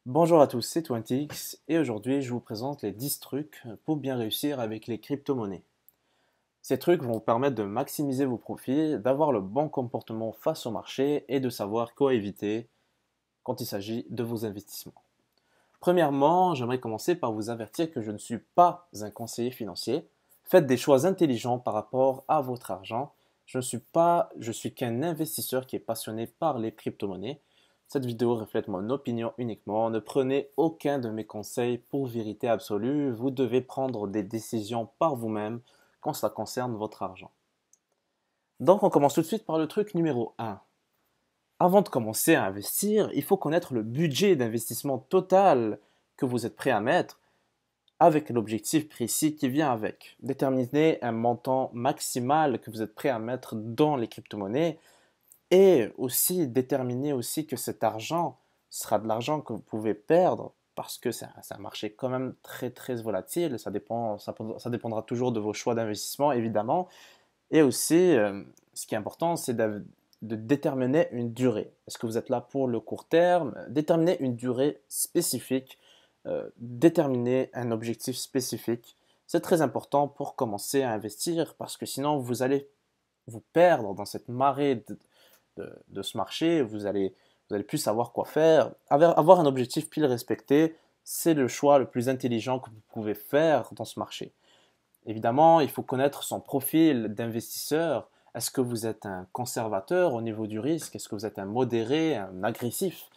Bonjour à tous, c'est 20x et aujourd'hui je vous présente les 10 trucs pour bien réussir avec les crypto-monnaies. Ces trucs vont vous permettre de maximiser vos profits, d'avoir le bon comportement face au marché et de savoir quoi éviter quand il s'agit de vos investissements. Premièrement, j'aimerais commencer par vous avertir que je ne suis pas un conseiller financier. Faites des choix intelligents par rapport à votre argent. Je suis qu'un investisseur qui est passionné par les crypto-monnaies. Cette vidéo reflète mon opinion uniquement. Ne prenez aucun de mes conseils pour vérité absolue. Vous devez prendre des décisions par vous-même quand cela concerne votre argent. Donc on commence tout de suite par le truc numéro 1. Avant de commencer à investir, il faut connaître le budget d'investissement total que vous êtes prêt à mettre avec l'objectif précis qui vient avec. Déterminez un montant maximal que vous êtes prêt à mettre dans les crypto-monnaies et aussi déterminez aussi que cet argent sera de l'argent que vous pouvez perdre parce que c'est un marché quand même très volatile. Ça dépendra toujours de vos choix d'investissement évidemment. Et aussi, ce qui est important, c'est de déterminer une durée. Est-ce que vous êtes là pour le court terme? Déterminer une durée spécifique, déterminer un objectif spécifique. C'est très important pour commencer à investir parce que sinon vous allez vous perdre dans cette marée de ce marché. Vous allez plus savoir quoi faire. Avoir un objectif pile respecté, c'est le choix le plus intelligent que vous pouvez faire dans ce marché. Évidemment, il faut connaître son profil d'investisseur. Est-ce que vous êtes un conservateur au niveau du risque? Est-ce que vous êtes un modéré, un agressif?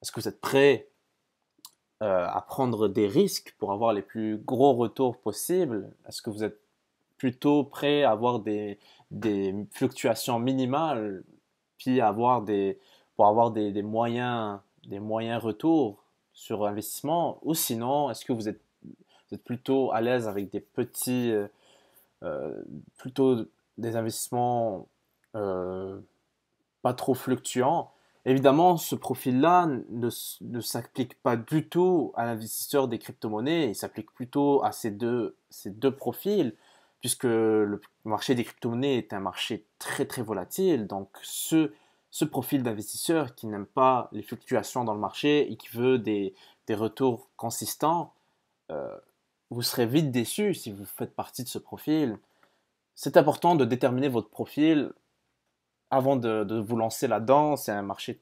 Est-ce que vous êtes prêt à prendre des risques pour avoir les plus gros retours possibles? Est-ce que vous êtes plutôt prêt à avoir des fluctuations minimales, puis pour avoir des moyens retours sur investissement? Ou sinon, est-ce que vous êtes plutôt à l'aise avec euh, plutôt des investissements euh, pas trop fluctuants? Évidemment, ce profil-là ne s'applique pas du tout à l'investisseur des crypto-monnaies, il s'applique plutôt à ces deux profils, puisque le marché des crypto-monnaies est un marché très volatile. Donc, ce profil d'investisseur qui n'aime pas les fluctuations dans le marché et qui veut des retours consistants, euh, vous serez vite déçu si vous faites partie de ce profil. C'est important de déterminer votre profil avant de vous lancer là-dedans. C'est un marché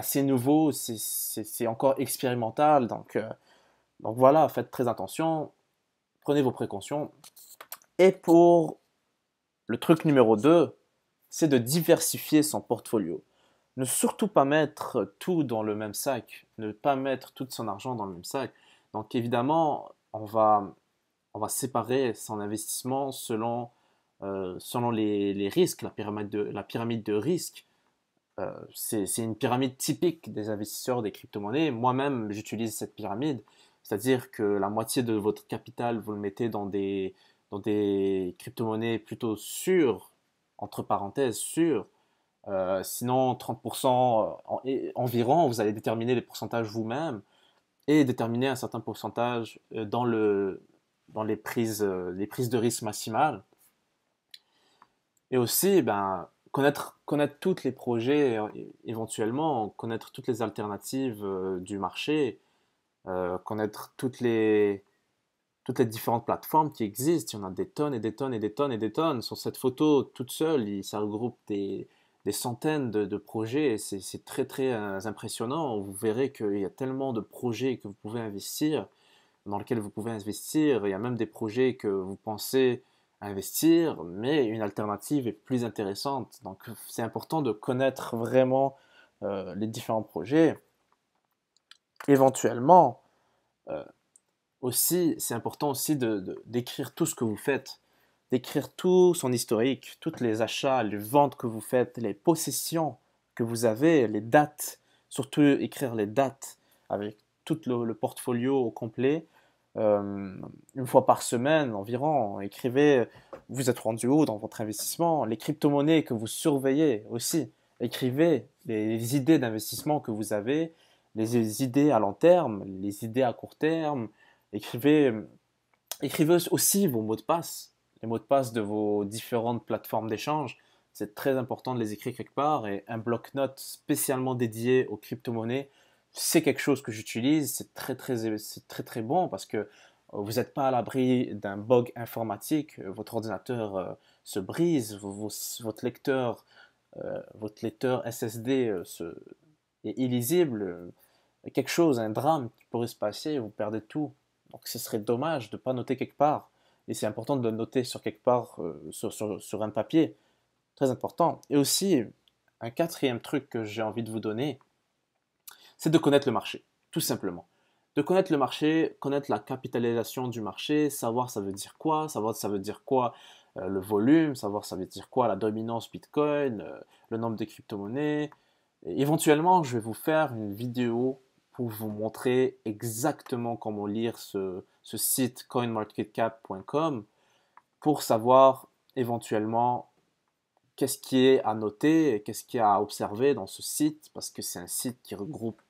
c'est nouveau, c'est encore expérimental. Donc voilà, faites très attention, prenez vos précautions. Et pour le truc numéro 2, c'est de diversifier son portfolio. Ne surtout pas mettre tout dans le même sac, ne pas mettre tout son argent dans le même sac. Donc évidemment, on va séparer son investissement selon les risques, la pyramide de risques. C'est une pyramide typique des investisseurs des crypto-monnaies. Moi-même, j'utilise cette pyramide, c'est-à-dire que la moitié de votre capital, vous le mettez dans des crypto-monnaies plutôt sûres, entre parenthèses, sûres. Sinon, 30% environ, vous allez déterminer les pourcentages vous-même et déterminer un certain pourcentage dans les prises de risque maximales. Et aussi, ben, connaître tous les projets, éventuellement, connaître toutes les alternatives du marché, connaître toutes les différentes plateformes qui existent. Il y en a des tonnes et des tonnes et des tonnes et des tonnes. Sur cette photo toute seule, ça regroupe des centaines de projets. Et c'est très impressionnant. Vous verrez qu'il y a tellement de projets que vous pouvez investir, dans lesquels vous pouvez investir. Il y a même des projets que vous pensez investir, mais une alternative est plus intéressante. Donc c'est important de connaître vraiment les différents projets. Éventuellement, euh, aussi, c'est important aussi d'écrire tout ce que vous faites, d'écrire tout son historique, tous les achats, les ventes que vous faites, les possessions que vous avez, les dates, surtout écrire les dates avec tout le portfolio au complet. Une fois par semaine environ, écrivez, vous êtes rendu où dans votre investissement, les crypto-monnaies que vous surveillez aussi. Écrivez les idées d'investissement que vous avez, les idées à long terme, les idées à court terme. Écrivez, écrivez aussi vos mots de passe, les mots de passe de vos différentes plateformes d'échange. C'est très important de les écrire quelque part et un bloc-notes spécialement dédié aux crypto-monnaies, c'est quelque chose que j'utilise, c'est très très bon parce que vous n'êtes pas à l'abri d'un bug informatique, votre ordinateur se brise, votre lecteur SSD est illisible, quelque chose, un drame qui pourrait se passer, vous perdez tout. Donc ce serait dommage de ne pas noter quelque part. Et c'est important de le noter sur quelque part, sur un papier, très important. Et aussi, un quatrième truc que j'ai envie de vous donner, c'est de connaître le marché, tout simplement. De connaître le marché, connaître la capitalisation du marché, savoir ça veut dire quoi, savoir ça veut dire quoi le volume, savoir ça veut dire quoi la dominance Bitcoin, le nombre de crypto-monnaies. Et éventuellement, je vais vous faire une vidéo pour vous montrer exactement comment lire ce site coinmarketcap.com pour savoir éventuellement qu'est-ce qui est à noter et qu'est-ce qui est à observer dans ce site, parce que c'est un site qui regroupe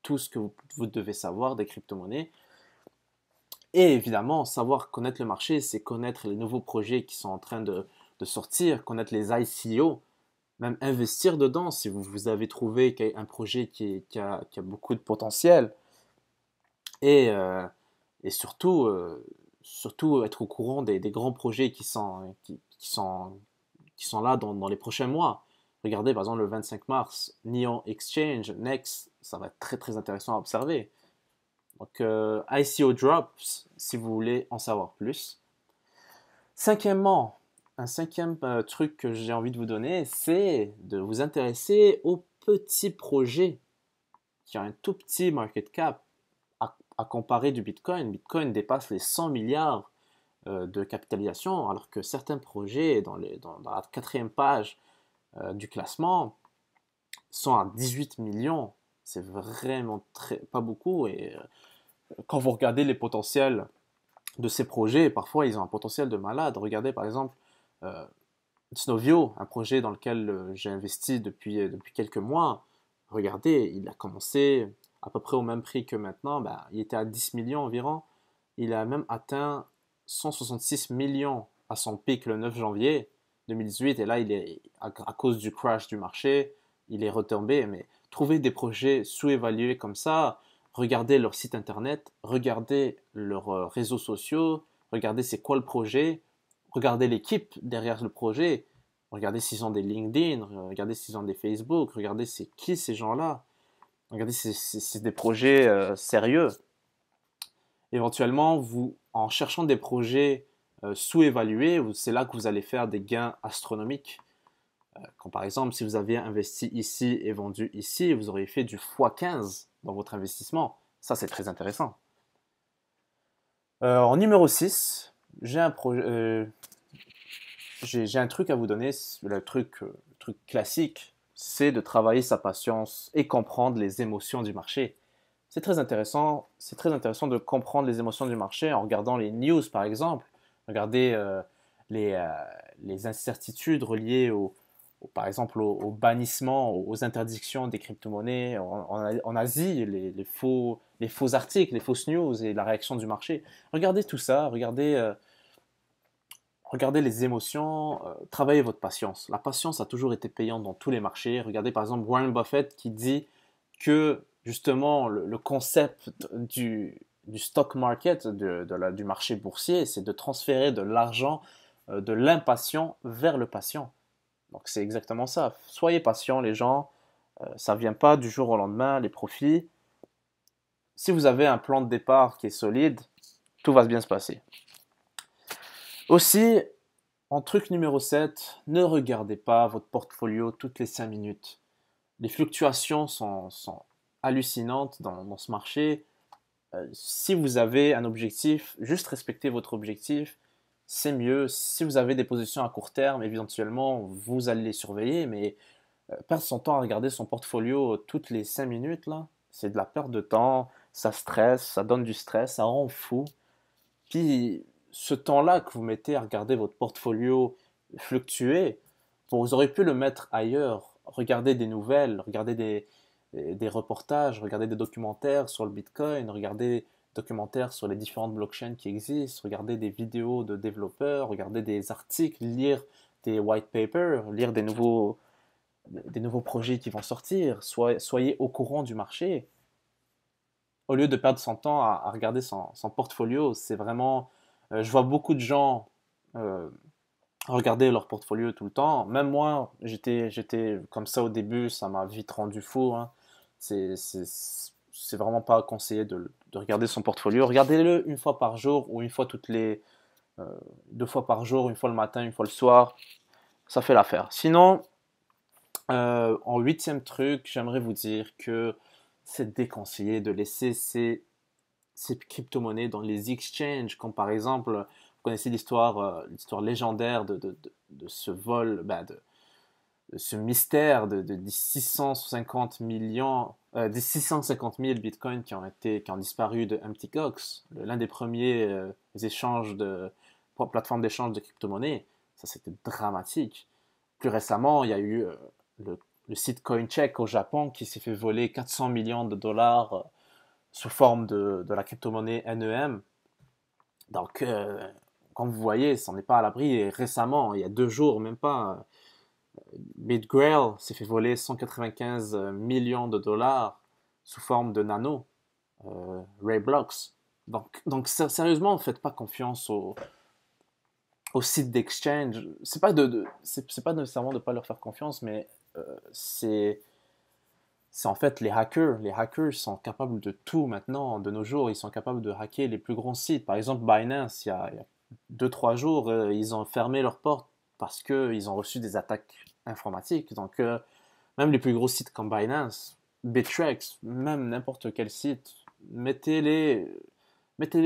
tout ce que vous devez savoir des crypto-monnaies. Et évidemment, savoir connaître le marché, c'est connaître les nouveaux projets qui sont en train de sortir, connaître les ICO, même investir dedans si vous avez trouvé un projet qui a beaucoup de potentiel. Et, euh, et surtout, surtout être au courant des grands projets qui sont là dans les prochains mois. Regardez par exemple le 25 mars, Neon Exchange, Next, ça va être très très intéressant à observer. Donc ICO Drops, si vous voulez en savoir plus. Cinquièmement, un cinquième truc que j'ai envie de vous donner, c'est de vous intéresser aux petits projets qui ont un tout petit market cap à comparer du Bitcoin. Bitcoin dépasse les 100 milliards de capitalisation, alors que certains projets dans la quatrième page du classement sont à 18 millions. C'est vraiment pas beaucoup. Et quand vous regardez les potentiels de ces projets, parfois ils ont un potentiel de malade. Regardez par exemple euh, Snovio, un projet dans lequel j'ai investi depuis quelques mois. Regardez, il a commencé à peu près au même prix que maintenant. Ben, il était à 10 millions environ. Il a même atteint 166 millions à son pic le 9 janvier 2018. Et là, à cause du crash du marché, il est retombé. Mais trouver des projets sous-évalués comme ça, regardez leur site internet, regardez leurs réseaux sociaux, regardez c'est quoi le projet, regardez l'équipe derrière le projet, regardez s'ils ont des LinkedIn, regardez s'ils ont des Facebook, regardez c'est qui ces gens-là, regardez si c'est des projets sérieux. Éventuellement, en cherchant des projets sous-évalués, c'est là que vous allez faire des gains astronomiques. Comme par exemple, si vous avez investi ici et vendu ici, vous auriez fait du x15 dans votre investissement. Ça, c'est très intéressant. En numéro 6, j'ai un truc à vous donner. Le truc classique, c'est de travailler sa patience et comprendre les émotions du marché. C'est très intéressant. C'est très intéressant de comprendre les émotions du marché en regardant les news, par exemple. Regardez les, euh, les incertitudes reliées par exemple, au bannissement, aux interdictions des crypto-monnaies en Asie, les faux articles, les fausses news et la réaction du marché. Regardez tout ça, regardez les émotions, travaillez votre patience. La patience a toujours été payante dans tous les marchés. Regardez par exemple Warren Buffett qui dit que justement le concept du stock market, du marché boursier, c'est de transférer de l'argent de l'impatient vers le patient. Donc c'est exactement ça. Soyez patients les gens, ça ne vient pas du jour au lendemain, les profits. Si vous avez un plan de départ qui est solide, tout va bien se passer. Aussi, en truc numéro 7, ne regardez pas votre portfolio toutes les 5 minutes. Les fluctuations sont hallucinantes dans ce marché. Si vous avez un objectif, juste respectez votre objectif, c'est mieux. Si vous avez des positions à court terme, éventuellement, vous allez les surveiller, mais perdre son temps à regarder son portfolio toutes les 5 minutes, là, c'est de la perte de temps, ça stresse, ça donne du stress, ça rend fou. Puis ce temps-là que vous mettez à regarder votre portfolio fluctuer, vous aurez pu le mettre ailleurs. Regarder des nouvelles, regarder des reportages, regarder des documentaires sur le Bitcoin, regarder des documentaires sur les différentes blockchains qui existent, regarder des vidéos de développeurs, regarder des articles, lire des white papers, lire des nouveaux projets qui vont sortir. Soyez au courant du marché. au lieu de perdre son temps à regarder son portfolio, c'est vraiment, je vois beaucoup de gens euh, regarder leur portfolio tout le temps. Même moi, j'étais comme ça au début, ça m'a vite rendu fou, hein. C'est vraiment pas conseillé de regarder son portfolio. Regardez-le une fois par jour ou une fois toutes les 2 fois par jour, une fois le matin, une fois le soir. Ça fait l'affaire. Sinon, en huitième truc, j'aimerais vous dire que c'est déconseillé de laisser ces crypto-monnaies dans les exchanges, comme par exemple, vous connaissez l'histoire légendaire de ce vol, de ce mystère des 650 millions, des 650 000 bitcoins qui ont disparu de Mt. Gox, l'un des premiers échanges plateformes d'échange de crypto-monnaies. Ça, c'était dramatique. Plus récemment, il y a eu le, le site CoinCheck au Japon qui s'est fait voler 400 millions de dollars sous forme de la crypto-monnaie NEM. Donc, comme vous voyez, ça n'est pas à l'abri. Et récemment, il y a 2 jours, même pas, BitGrail s'est fait voler 195 millions de dollars sous forme de nano, Rayblocks. Donc sérieusement, ne faites pas confiance aux sites d'exchange. C'est pas nécessairement de ne pas leur faire confiance, mais c'est c'est en fait les hackers. Les hackers sont capables de tout maintenant, de nos jours. Ils sont capables de hacker les plus grands sites. Par exemple, Binance, il y a 2, 3 jours, ils ont fermé leurs portes parce qu'ils ont reçu des attaques informatiques. Donc, même les plus gros sites comme Binance, Bittrex, même n'importe quel site, mettez-les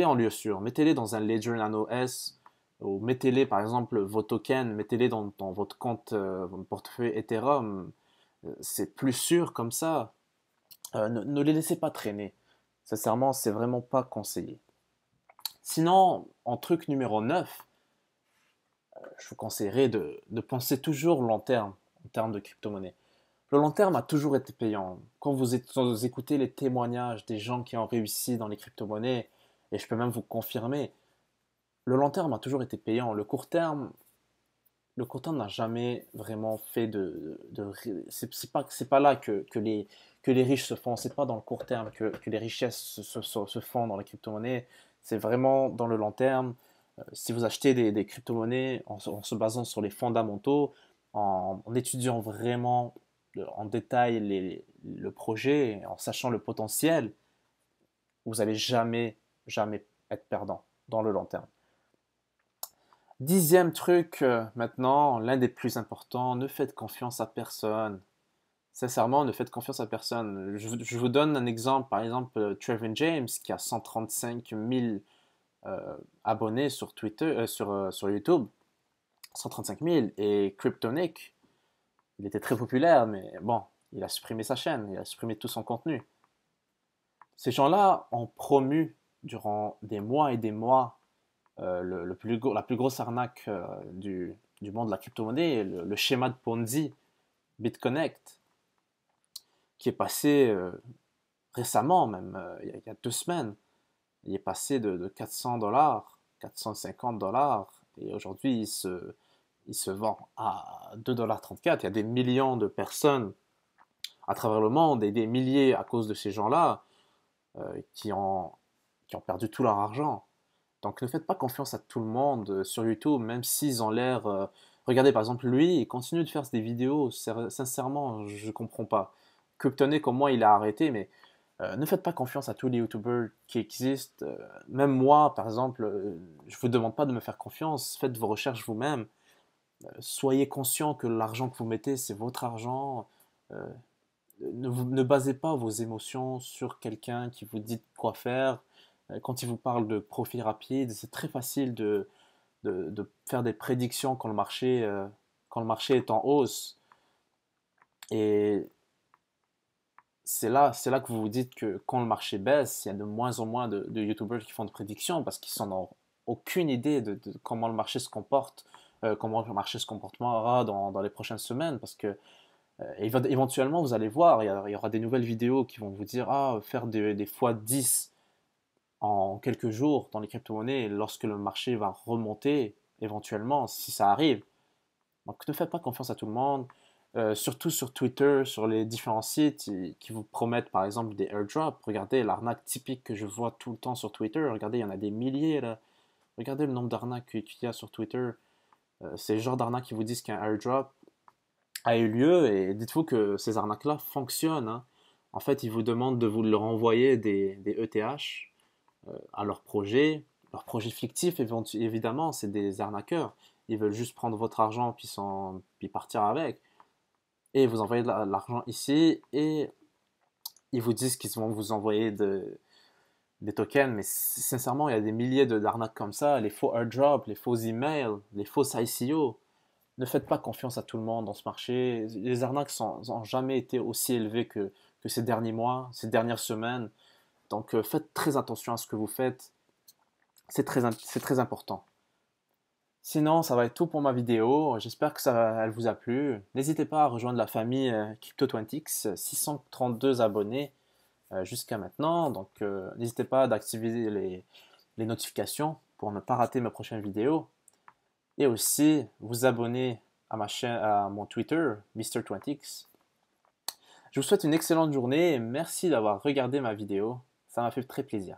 en lieu sûr. Mettez-les dans un Ledger Nano S ou mettez-les, par exemple, vos tokens, mettez-les dans votre compte, votre portefeuille Ethereum. C'est plus sûr comme ça. Ne les laissez pas traîner. Sincèrement, c'est vraiment pas conseillé. Sinon, en truc numéro 9, je vous conseillerais de penser toujours long terme en termes de crypto-monnaie. Le long terme a toujours été payant. Quand vous écoutez les témoignages des gens qui ont réussi dans les crypto-monnaies, et je peux même vous confirmer, le long terme a toujours été payant. Le court terme n'a jamais vraiment fait c'est pas là que les riches se font. C'est pas dans le court terme que les richesses se font dans les crypto-monnaies. C'est vraiment dans le long terme. Si vous achetez des crypto-monnaies en se basant sur les fondamentaux, en étudiant vraiment en détail le projet, en sachant le potentiel, vous n'allez jamais, jamais être perdant dans le long terme. Dixième truc, maintenant, l'un des plus importants, ne faites confiance à personne. Sincèrement, ne faites confiance à personne. Je vous donne un exemple, par exemple, Trevin James, qui a 135 000 abonnés sur Twitter, sur YouTube. 135 000. Et Cryptonic, il était très populaire, mais bon, il a supprimé sa chaîne, il a supprimé tout son contenu. Ces gens-là ont promu durant des mois et des mois la plus grosse arnaque du monde de la crypto-monnaie, le schéma de Ponzi BitConnect, qui est passé récemment, même il y a 2 semaines. Il est passé de 400 dollars, 450 dollars, et aujourd'hui il se vend à 2,34 $. Il y a des millions de personnes à travers le monde et des milliers à cause de ces gens-là qui ont perdu tout leur argent. Donc ne faites pas confiance à tout le monde sur YouTube, même s'ils ont l'air. Regardez par exemple lui, il continue de faire des vidéos. Sincèrement, je ne comprends pas. Kryptonite comme moi, il a arrêté, mais ne faites pas confiance à tous les YouTubers qui existent. Même moi, par exemple, je ne vous demande pas de me faire confiance. Faites vos recherches vous-même. Soyez conscient que l'argent que vous mettez, c'est votre argent. Euh, ne basez pas vos émotions sur quelqu'un qui vous dit quoi faire. Quand il vous parle de profit rapide, c'est très facile de faire des prédictions quand le marché est en hausse. Et c'est là que vous vous dites que quand le marché baisse, il y a de moins en moins de YouTubers qui font des prédictions parce qu'ils n'en ont aucune idée de comment le marché se comporte, comment le marché se comportera dans les prochaines semaines. Parce que éventuellement, vous allez voir, il y aura des nouvelles vidéos qui vont vous dire, ah, faire des fois 10 en quelques jours dans les crypto-monnaies lorsque le marché va remonter, éventuellement, si ça arrive. Donc ne faites pas confiance à tout le monde. surtout sur Twitter, sur les différents sites qui vous promettent par exemple des airdrops. Regardez l'arnaque typique que je vois tout le temps sur Twitter. Regardez, il y en a des milliers là. Regardez le nombre d'arnaques qu'il y a sur Twitter. C'est le genre d'arnaque qui vous disent qu'un airdrop a eu lieu et dites-vous que ces arnaques-là fonctionnent, hein. En fait, ils vous demandent de vous leur envoyer des ETH à leur projet fictif évidemment, c'est des arnaqueurs. Ils veulent juste prendre votre argent puis partir avec. Et vous envoyez de l'argent ici et ils vous disent qu'ils vont vous envoyer des tokens, mais sincèrement, il y a des milliers d'arnaques comme ça, les faux airdrops, les faux emails, les fausses ICO. Ne faites pas confiance à tout le monde dans ce marché. Les arnaques n'ont jamais été aussi élevées que ces derniers mois, ces dernières semaines. Donc faites très attention à ce que vous faites. C'est très important. Sinon, ça va être tout pour ma vidéo. J'espère que elle vous a plu. N'hésitez pas à rejoindre la famille Crypto20x, 632 abonnés jusqu'à maintenant. Donc, n'hésitez pas d'activer les notifications pour ne pas rater mes prochaines vidéos. Et aussi, vous abonner à ma chaîne, à mon Twitter, Mr20x. Je vous souhaite une excellente journée et merci d'avoir regardé ma vidéo. Ça m'a fait très plaisir.